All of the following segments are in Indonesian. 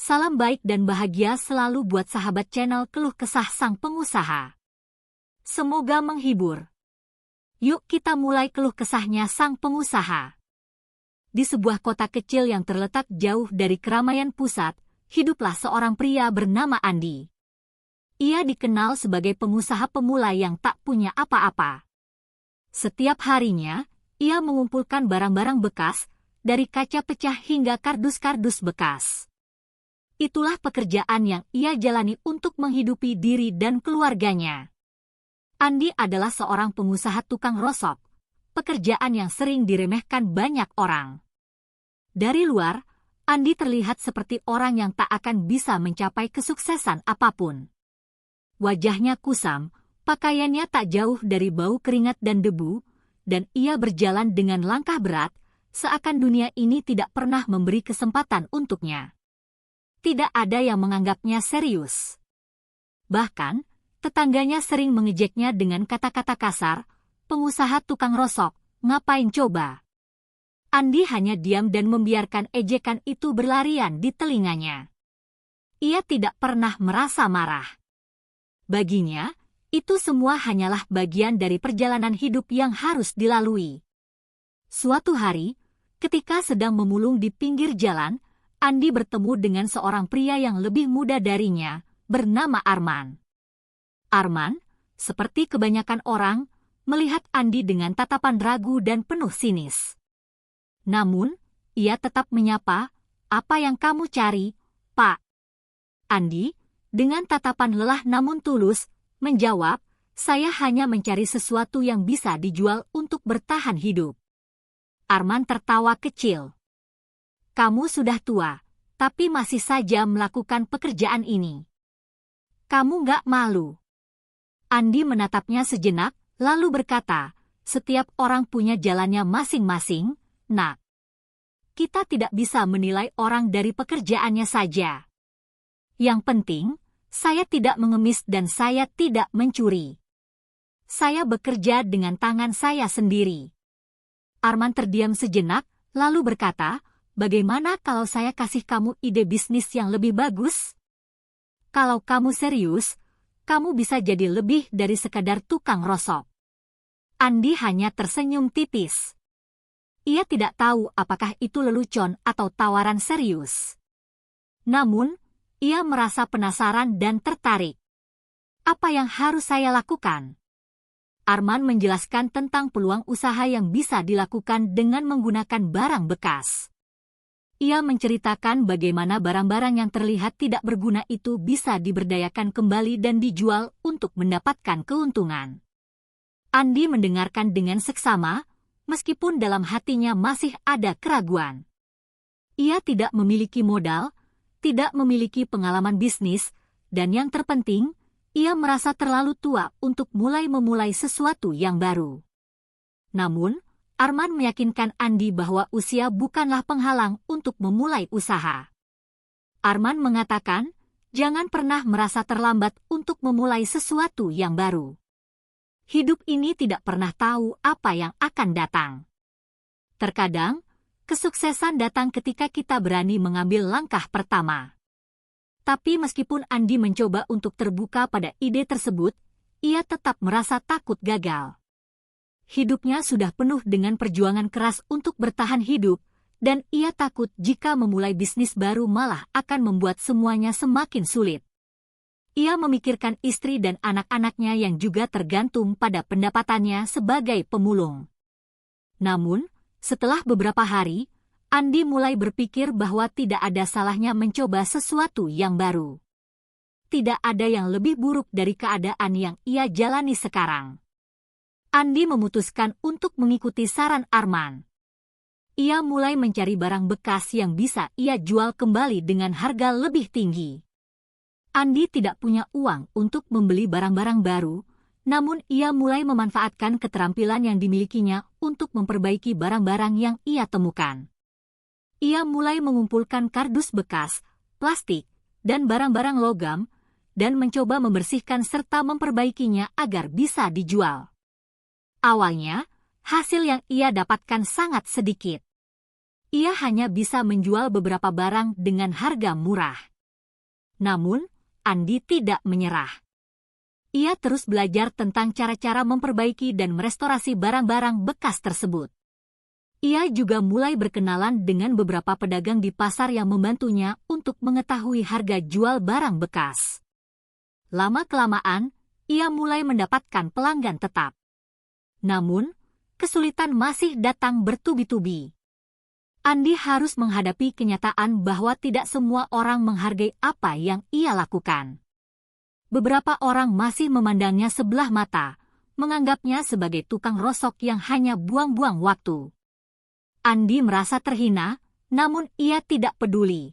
Salam baik dan bahagia selalu buat sahabat channel Keluh Kesah Sang Pengusaha. Semoga menghibur. Yuk kita mulai keluh kesahnya sang pengusaha. Di sebuah kota kecil yang terletak jauh dari keramaian pusat, hiduplah seorang pria bernama Andi. Ia dikenal sebagai pengusaha pemula yang tak punya apa-apa. Setiap harinya, ia mengumpulkan barang-barang bekas, dari kaca pecah hingga kardus-kardus bekas. Itulah pekerjaan yang ia jalani untuk menghidupi diri dan keluarganya. Andi adalah seorang pengusaha tukang rosok, pekerjaan yang sering diremehkan banyak orang. Dari luar, Andi terlihat seperti orang yang tak akan bisa mencapai kesuksesan apapun. Wajahnya kusam, pakaiannya tak jauh dari bau keringat dan debu, dan ia berjalan dengan langkah berat, seakan dunia ini tidak pernah memberi kesempatan untuknya. Tidak ada yang menganggapnya serius. Bahkan, tetangganya sering mengejeknya dengan kata-kata kasar, pengusaha tukang rosok, ngapain coba? Andi hanya diam dan membiarkan ejekan itu berlarian di telinganya. Ia tidak pernah merasa marah. Baginya, itu semua hanyalah bagian dari perjalanan hidup yang harus dilalui. Suatu hari, ketika sedang memulung di pinggir jalan, Andi bertemu dengan seorang pria yang lebih muda darinya, bernama Arman. Arman, seperti kebanyakan orang, melihat Andi dengan tatapan ragu dan penuh sinis. Namun, ia tetap menyapa, "Apa yang kamu cari, Pak?" Andi, dengan tatapan lelah namun tulus, menjawab, "Saya hanya mencari sesuatu yang bisa dijual untuk bertahan hidup." Arman tertawa kecil. "Kamu sudah tua, tapi masih saja melakukan pekerjaan ini. Kamu nggak malu?" Andi menatapnya sejenak, lalu berkata, "Setiap orang punya jalannya masing-masing, Nak. Kita tidak bisa menilai orang dari pekerjaannya saja. Yang penting, saya tidak mengemis dan saya tidak mencuri. Saya bekerja dengan tangan saya sendiri." Arman terdiam sejenak, lalu berkata, "Bagaimana kalau saya kasih kamu ide bisnis yang lebih bagus? Kalau kamu serius, kamu bisa jadi lebih dari sekadar tukang rosok." Andi hanya tersenyum tipis. Ia tidak tahu apakah itu lelucon atau tawaran serius. Namun, ia merasa penasaran dan tertarik. "Apa yang harus saya lakukan?" Arman menjelaskan tentang peluang usaha yang bisa dilakukan dengan menggunakan barang bekas. Ia menceritakan bagaimana barang-barang yang terlihat tidak berguna itu bisa diberdayakan kembali dan dijual untuk mendapatkan keuntungan. Andi mendengarkan dengan seksama, meskipun dalam hatinya masih ada keraguan. Ia tidak memiliki modal, tidak memiliki pengalaman bisnis, dan yang terpenting, ia merasa terlalu tua untuk memulai sesuatu yang baru. Namun, Arman meyakinkan Andi bahwa usia bukanlah penghalang untuk memulai usaha. Arman mengatakan, jangan pernah merasa terlambat untuk memulai sesuatu yang baru. Hidup ini tidak pernah tahu apa yang akan datang. Terkadang, kesuksesan datang ketika kita berani mengambil langkah pertama. Tapi meskipun Andi mencoba untuk terbuka pada ide tersebut, ia tetap merasa takut gagal. Hidupnya sudah penuh dengan perjuangan keras untuk bertahan hidup, dan ia takut jika memulai bisnis baru malah akan membuat semuanya semakin sulit. Ia memikirkan istri dan anak-anaknya yang juga tergantung pada pendapatannya sebagai pemulung. Namun, setelah beberapa hari, Andi mulai berpikir bahwa tidak ada salahnya mencoba sesuatu yang baru. Tidak ada yang lebih buruk dari keadaan yang ia jalani sekarang. Andi memutuskan untuk mengikuti saran Arman. Ia mulai mencari barang bekas yang bisa ia jual kembali dengan harga lebih tinggi. Andi tidak punya uang untuk membeli barang-barang baru, namun ia mulai memanfaatkan keterampilan yang dimilikinya untuk memperbaiki barang-barang yang ia temukan. Ia mulai mengumpulkan kardus bekas, plastik, dan barang-barang logam, dan mencoba membersihkan serta memperbaikinya agar bisa dijual. Awalnya, hasil yang ia dapatkan sangat sedikit. Ia hanya bisa menjual beberapa barang dengan harga murah. Namun, Andi tidak menyerah. Ia terus belajar tentang cara-cara memperbaiki dan merestorasi barang-barang bekas tersebut. Ia juga mulai berkenalan dengan beberapa pedagang di pasar yang membantunya untuk mengetahui harga jual barang bekas. Lama-kelamaan, ia mulai mendapatkan pelanggan tetap. Namun, kesulitan masih datang bertubi-tubi. Andi harus menghadapi kenyataan bahwa tidak semua orang menghargai apa yang ia lakukan. Beberapa orang masih memandangnya sebelah mata, menganggapnya sebagai tukang rosok yang hanya buang-buang waktu. Andi merasa terhina, namun ia tidak peduli.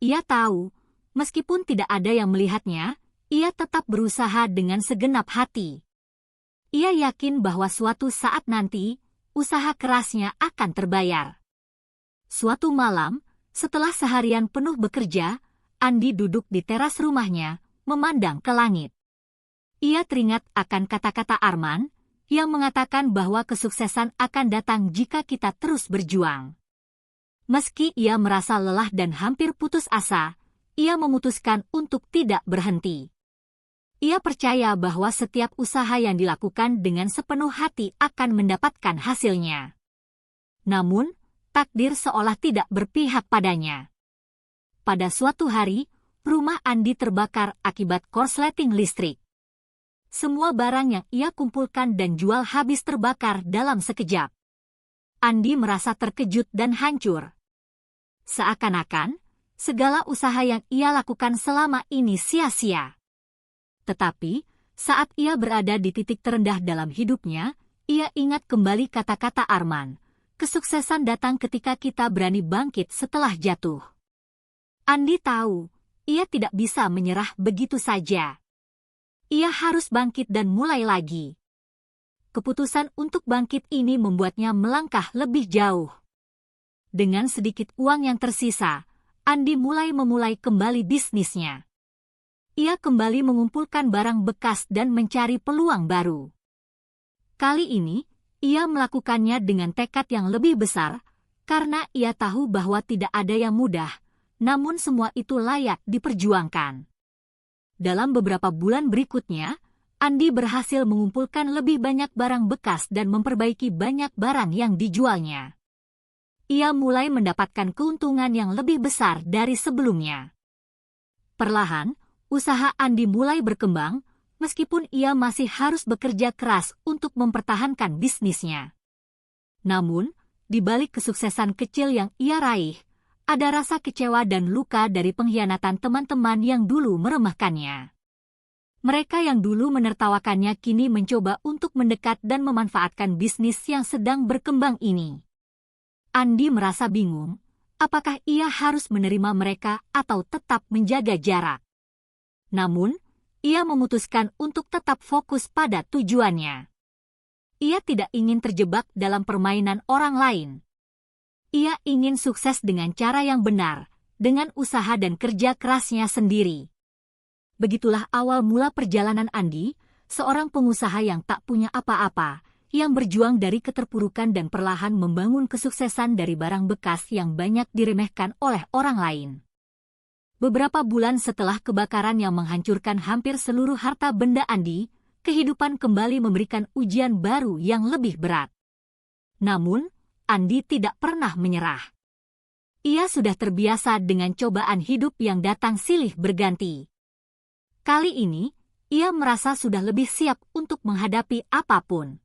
Ia tahu, meskipun tidak ada yang melihatnya, ia tetap berusaha dengan segenap hati. Ia yakin bahwa suatu saat nanti, usaha kerasnya akan terbayar. Suatu malam, setelah seharian penuh bekerja, Andi duduk di teras rumahnya, memandang ke langit. Ia teringat akan kata-kata Arman, yang mengatakan bahwa kesuksesan akan datang jika kita terus berjuang. Meski ia merasa lelah dan hampir putus asa, ia memutuskan untuk tidak berhenti. Ia percaya bahwa setiap usaha yang dilakukan dengan sepenuh hati akan mendapatkan hasilnya. Namun, takdir seolah tidak berpihak padanya. Pada suatu hari, rumah Andi terbakar akibat korsleting listrik. Semua barang yang ia kumpulkan dan jual habis terbakar dalam sekejap. Andi merasa terkejut dan hancur. Seakan-akan, segala usaha yang ia lakukan selama ini sia-sia. Tetapi, saat ia berada di titik terendah dalam hidupnya, ia ingat kembali kata-kata Arman. Kesuksesan datang ketika kita berani bangkit setelah jatuh. Andi tahu, ia tidak bisa menyerah begitu saja. Ia harus bangkit dan mulai lagi. Keputusan untuk bangkit ini membuatnya melangkah lebih jauh. Dengan sedikit uang yang tersisa, Andi memulai kembali bisnisnya. Ia kembali mengumpulkan barang bekas dan mencari peluang baru. Kali ini, ia melakukannya dengan tekad yang lebih besar, karena ia tahu bahwa tidak ada yang mudah, namun semua itu layak diperjuangkan. Dalam beberapa bulan berikutnya, Andi berhasil mengumpulkan lebih banyak barang bekas dan memperbaiki banyak barang yang dijualnya. Ia mulai mendapatkan keuntungan yang lebih besar dari sebelumnya. Perlahan, usaha Andi mulai berkembang, meskipun ia masih harus bekerja keras untuk mempertahankan bisnisnya. Namun, di balik kesuksesan kecil yang ia raih, ada rasa kecewa dan luka dari pengkhianatan teman-teman yang dulu meremehkannya. Mereka yang dulu menertawakannya kini mencoba untuk mendekat dan memanfaatkan bisnis yang sedang berkembang ini. Andi merasa bingung, apakah ia harus menerima mereka atau tetap menjaga jarak. Namun, ia memutuskan untuk tetap fokus pada tujuannya. Ia tidak ingin terjebak dalam permainan orang lain. Ia ingin sukses dengan cara yang benar, dengan usaha dan kerja kerasnya sendiri. Begitulah awal mula perjalanan Andi, seorang pengusaha yang tak punya apa-apa, yang berjuang dari keterpurukan dan perlahan membangun kesuksesan dari barang bekas yang banyak diremehkan oleh orang lain. Beberapa bulan setelah kebakaran yang menghancurkan hampir seluruh harta benda Andi, kehidupan kembali memberikan ujian baru yang lebih berat. Namun, Andi tidak pernah menyerah. Ia sudah terbiasa dengan cobaan hidup yang datang silih berganti. Kali ini, ia merasa sudah lebih siap untuk menghadapi apapun.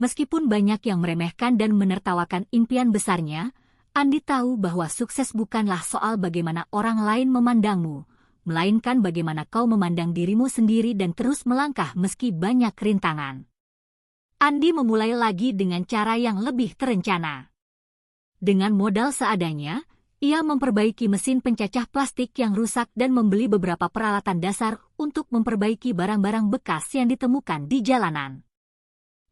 Meskipun banyak yang meremehkan dan menertawakan impian besarnya, Andi tahu bahwa sukses bukanlah soal bagaimana orang lain memandangmu, melainkan bagaimana kau memandang dirimu sendiri dan terus melangkah meski banyak rintangan. Andi memulai lagi dengan cara yang lebih terencana. Dengan modal seadanya, ia memperbaiki mesin pencacah plastik yang rusak dan membeli beberapa peralatan dasar untuk memperbaiki barang-barang bekas yang ditemukan di jalanan.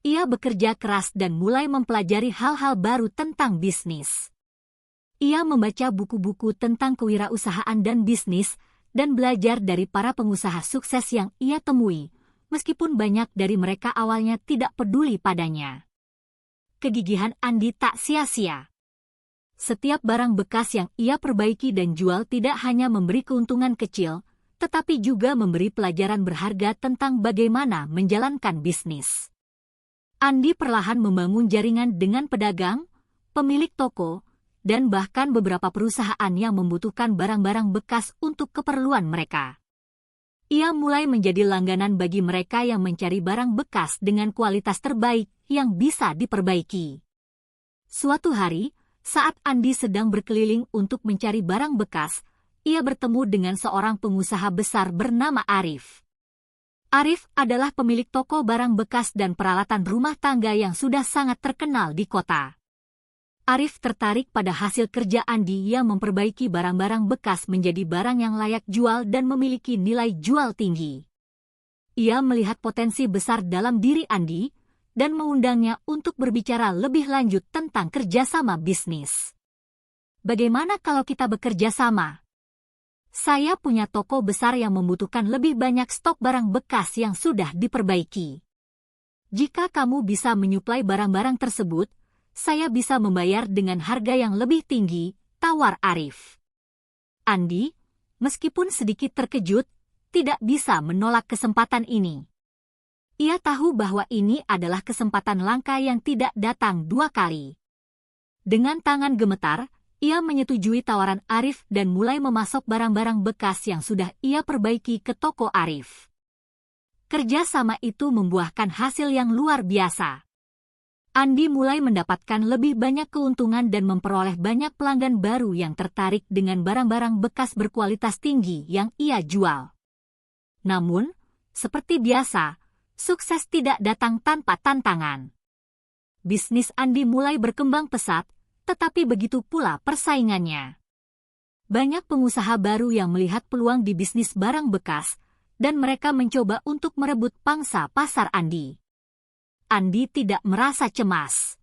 Ia bekerja keras dan mulai mempelajari hal-hal baru tentang bisnis. Ia membaca buku-buku tentang kewirausahaan dan bisnis, dan belajar dari para pengusaha sukses yang ia temui, meskipun banyak dari mereka awalnya tidak peduli padanya. Kegigihan Andi tak sia-sia. Setiap barang bekas yang ia perbaiki dan jual tidak hanya memberi keuntungan kecil, tetapi juga memberi pelajaran berharga tentang bagaimana menjalankan bisnis. Andi perlahan membangun jaringan dengan pedagang, pemilik toko, dan bahkan beberapa perusahaan yang membutuhkan barang-barang bekas untuk keperluan mereka. Ia mulai menjadi langganan bagi mereka yang mencari barang bekas dengan kualitas terbaik yang bisa diperbaiki. Suatu hari, saat Andi sedang berkeliling untuk mencari barang bekas, ia bertemu dengan seorang pengusaha besar bernama Arif. Arif adalah pemilik toko barang bekas dan peralatan rumah tangga yang sudah sangat terkenal di kota. Arif tertarik pada hasil kerja Andi yang memperbaiki barang-barang bekas menjadi barang yang layak jual dan memiliki nilai jual tinggi. Ia melihat potensi besar dalam diri Andi dan mengundangnya untuk berbicara lebih lanjut tentang kerjasama bisnis. Bagaimana kalau kita bekerja sama? Saya punya toko besar yang membutuhkan lebih banyak stok barang bekas yang sudah diperbaiki. Jika kamu bisa menyuplai barang-barang tersebut, saya bisa membayar dengan harga yang lebih tinggi, tawar Arif. Andi, meskipun sedikit terkejut, tidak bisa menolak kesempatan ini. Ia tahu bahwa ini adalah kesempatan langka yang tidak datang dua kali. Dengan tangan gemetar, ia menyetujui tawaran Arif dan mulai memasok barang-barang bekas yang sudah ia perbaiki ke toko Arif. Kerjasama itu membuahkan hasil yang luar biasa. Andi mulai mendapatkan lebih banyak keuntungan dan memperoleh banyak pelanggan baru yang tertarik dengan barang-barang bekas berkualitas tinggi yang ia jual. Namun, seperti biasa, sukses tidak datang tanpa tantangan. Bisnis Andi mulai berkembang pesat, tetapi begitu pula persaingannya. Banyak pengusaha baru yang melihat peluang di bisnis barang bekas, dan mereka mencoba untuk merebut pangsa pasar Andi. Andi tidak merasa cemas.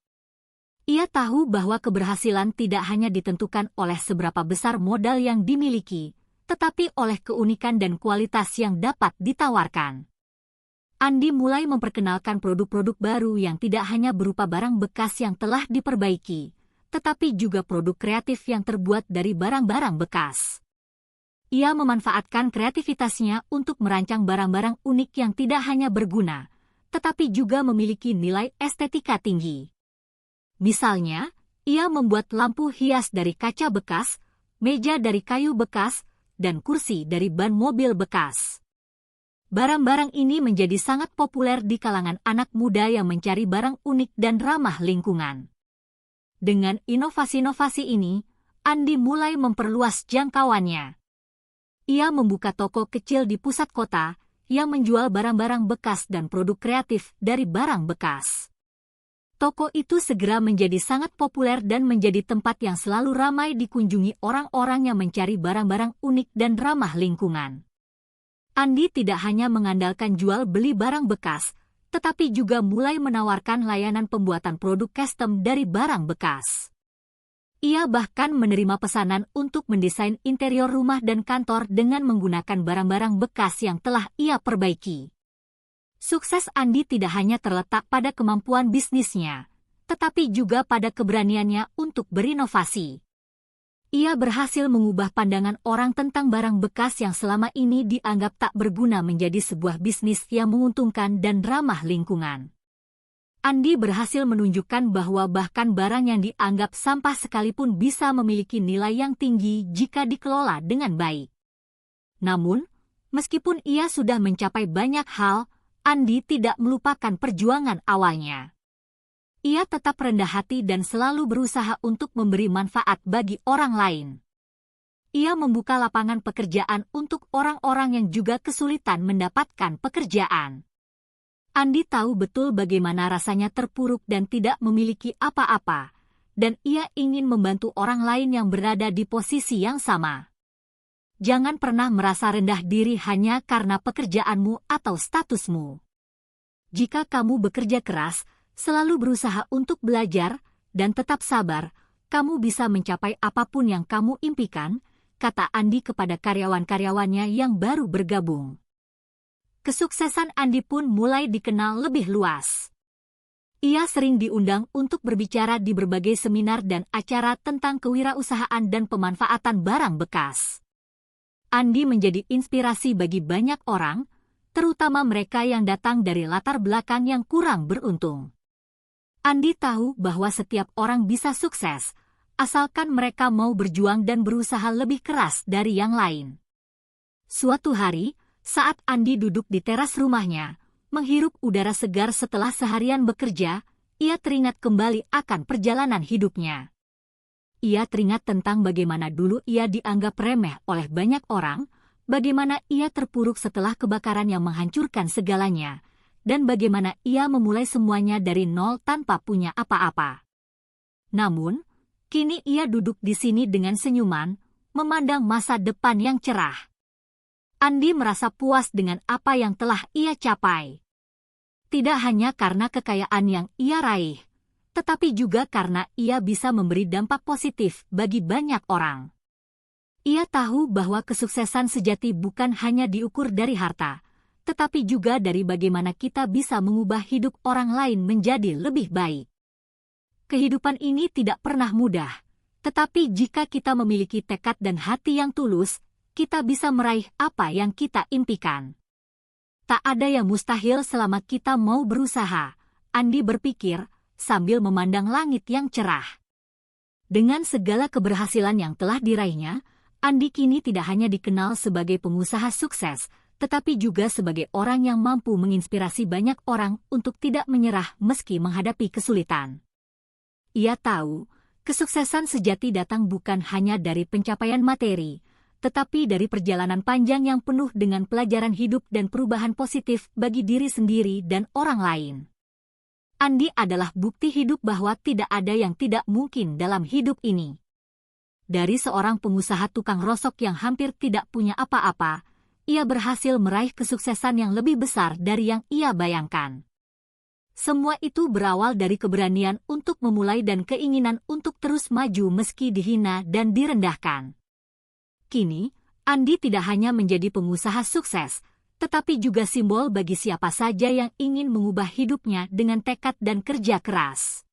Ia tahu bahwa keberhasilan tidak hanya ditentukan oleh seberapa besar modal yang dimiliki, tetapi oleh keunikan dan kualitas yang dapat ditawarkan. Andi mulai memperkenalkan produk-produk baru yang tidak hanya berupa barang bekas yang telah diperbaiki, tetapi juga produk kreatif yang terbuat dari barang-barang bekas. Ia memanfaatkan kreativitasnya untuk merancang barang-barang unik yang tidak hanya berguna, tetapi juga memiliki nilai estetika tinggi. Misalnya, ia membuat lampu hias dari kaca bekas, meja dari kayu bekas, dan kursi dari ban mobil bekas. Barang-barang ini menjadi sangat populer di kalangan anak muda yang mencari barang unik dan ramah lingkungan. Dengan inovasi-inovasi ini, Andi mulai memperluas jangkauannya. Ia membuka toko kecil di pusat kota yang menjual barang-barang bekas dan produk kreatif dari barang bekas. Toko itu segera menjadi sangat populer dan menjadi tempat yang selalu ramai dikunjungi orang-orang yang mencari barang-barang unik dan ramah lingkungan. Andi tidak hanya mengandalkan jual beli barang bekas, tetapi juga mulai menawarkan layanan pembuatan produk custom dari barang bekas. Ia bahkan menerima pesanan untuk mendesain interior rumah dan kantor dengan menggunakan barang-barang bekas yang telah ia perbaiki. Sukses Andi tidak hanya terletak pada kemampuan bisnisnya, tetapi juga pada keberaniannya untuk berinovasi. Ia berhasil mengubah pandangan orang tentang barang bekas yang selama ini dianggap tak berguna menjadi sebuah bisnis yang menguntungkan dan ramah lingkungan. Andi berhasil menunjukkan bahwa bahkan barang yang dianggap sampah sekalipun bisa memiliki nilai yang tinggi jika dikelola dengan baik. Namun, meskipun ia sudah mencapai banyak hal, Andi tidak melupakan perjuangan awalnya. Ia tetap rendah hati dan selalu berusaha untuk memberi manfaat bagi orang lain. Ia membuka lapangan pekerjaan untuk orang-orang yang juga kesulitan mendapatkan pekerjaan. Andi tahu betul bagaimana rasanya terpuruk dan tidak memiliki apa-apa, dan ia ingin membantu orang lain yang berada di posisi yang sama. Jangan pernah merasa rendah diri hanya karena pekerjaanmu atau statusmu. Jika kamu bekerja keras, selalu berusaha untuk belajar, dan tetap sabar, kamu bisa mencapai apapun yang kamu impikan, kata Andi kepada karyawan-karyawannya yang baru bergabung. Kesuksesan Andi pun mulai dikenal lebih luas. Ia sering diundang untuk berbicara di berbagai seminar dan acara tentang kewirausahaan dan pemanfaatan barang bekas. Andi menjadi inspirasi bagi banyak orang, terutama mereka yang datang dari latar belakang yang kurang beruntung. Andi tahu bahwa setiap orang bisa sukses, asalkan mereka mau berjuang dan berusaha lebih keras dari yang lain. Suatu hari, saat Andi duduk di teras rumahnya, menghirup udara segar setelah seharian bekerja, ia teringat kembali akan perjalanan hidupnya. Ia teringat tentang bagaimana dulu ia dianggap remeh oleh banyak orang, bagaimana ia terpuruk setelah kebakaran yang menghancurkan segalanya, dan bagaimana ia memulai semuanya dari nol tanpa punya apa-apa. Namun, kini ia duduk di sini dengan senyuman, memandang masa depan yang cerah. Andi merasa puas dengan apa yang telah ia capai. Tidak hanya karena kekayaan yang ia raih, tetapi juga karena ia bisa memberi dampak positif bagi banyak orang. Ia tahu bahwa kesuksesan sejati bukan hanya diukur dari harta, tetapi juga dari bagaimana kita bisa mengubah hidup orang lain menjadi lebih baik. Kehidupan ini tidak pernah mudah, tetapi jika kita memiliki tekad dan hati yang tulus, kita bisa meraih apa yang kita impikan. Tak ada yang mustahil selama kita mau berusaha, Andi berpikir, sambil memandang langit yang cerah. Dengan segala keberhasilan yang telah diraihnya, Andi kini tidak hanya dikenal sebagai pengusaha sukses, tetapi juga sebagai orang yang mampu menginspirasi banyak orang untuk tidak menyerah meski menghadapi kesulitan. Ia tahu, kesuksesan sejati datang bukan hanya dari pencapaian materi, tetapi dari perjalanan panjang yang penuh dengan pelajaran hidup dan perubahan positif bagi diri sendiri dan orang lain. Andi adalah bukti hidup bahwa tidak ada yang tidak mungkin dalam hidup ini. Dari seorang pengusaha tukang rosok yang hampir tidak punya apa-apa, ia berhasil meraih kesuksesan yang lebih besar dari yang ia bayangkan. Semua itu berawal dari keberanian untuk memulai dan keinginan untuk terus maju meski dihina dan direndahkan. Kini, Andi tidak hanya menjadi pengusaha sukses, tetapi juga simbol bagi siapa saja yang ingin mengubah hidupnya dengan tekad dan kerja keras.